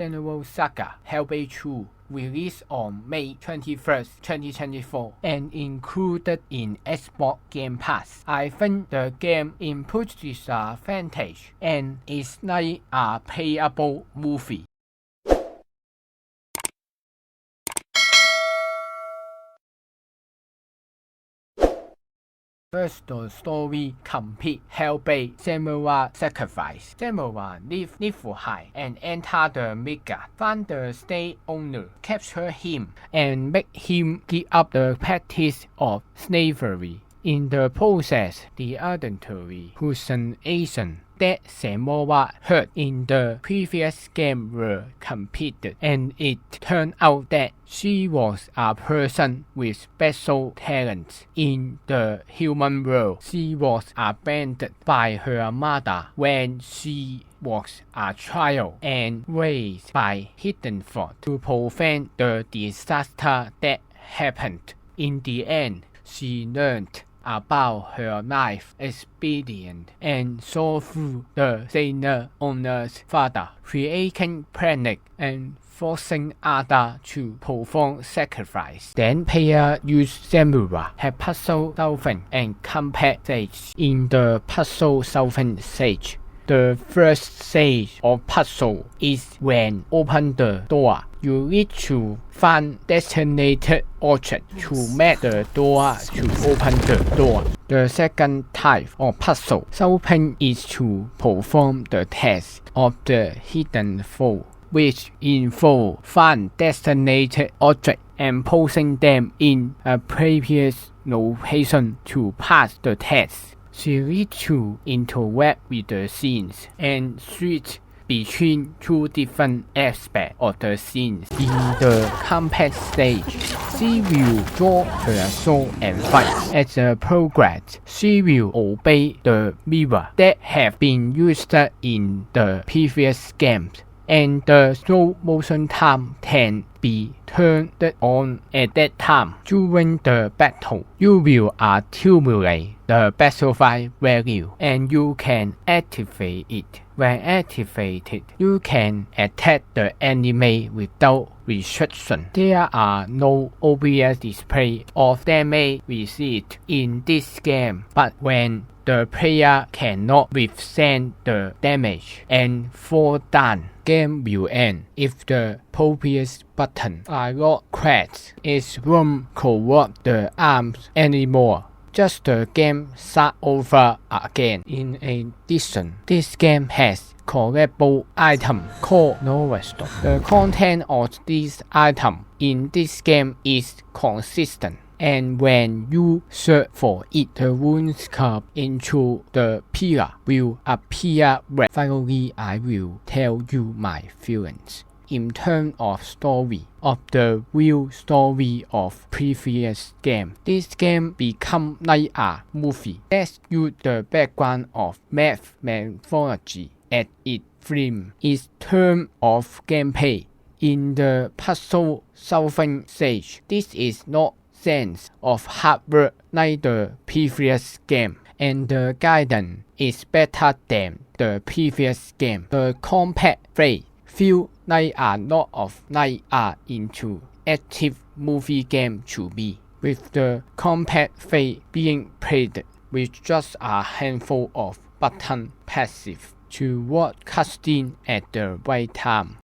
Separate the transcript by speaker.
Speaker 1: Xenoblade Saga Hellblade 2 released on May 21st, 2024 and included in Xbox Game Pass. I think the game inputs disadvantage and is like a playable movie. First, the story complete Hellblade Senua's sacrifice. Senua leaves Niflheim and enter the Midgard, find the state owner, capture him, and make him give up the practice of slavery. In the process, the adultery hallucination that Senua heard in the previous game were completed, and it turned out that she was a person with special talents. In the human world, she was abandoned by her mother when she was a child and raised by Hidden Fort to prevent the disaster that happened. In the end, she learned about her life experience and saw through the sailor owner's father, creating panic and forcing others to perform sacrifice. Then players use Senua have puzzle solving and combat stage. In the puzzle solving stage, the first stage of puzzle is when open the door. You need to find designated object to make the door to open the door. The second type of puzzle solving is to perform the test of the hidden foe, which involve find designated object and placing them in a previous location to pass the test. She needs to interact with the scenes and switch between two different aspects of the scenes. In the combat stage, she will draw her sword and fight. As a progress, she will obey the mirror that have been used in the previous games, and the slow motion time can be turned on at that time. During the battle, you will accumulate the battlefield value and you can activate it. When activated, you can attack the enemy without restriction. There are no obvious display of damage received in this game, but when the player cannot withstand the damage and fall down, game will end. If the previous buttons are not pressed, it won't corrupt the arms anymore. Just the game start over again. In addition, this game has collectible item called Novastone. The content of this item in this game is consistent, and when you search for it, the runes carved into the pillar will appear red. Finally, I will tell you my feelings. In terms of story, of the real story of previous game, this game become like a movie that use the background of math mythology at its theme. Its term of gameplay in the puzzle solving stage, this is not sense of hard work like the previous game, and the guidance is better than the previous game. The combat phase feel like a lot of like a interactive movie game to me, with the combat phase being played with just a handful of button passive to watch cutscene at the right time.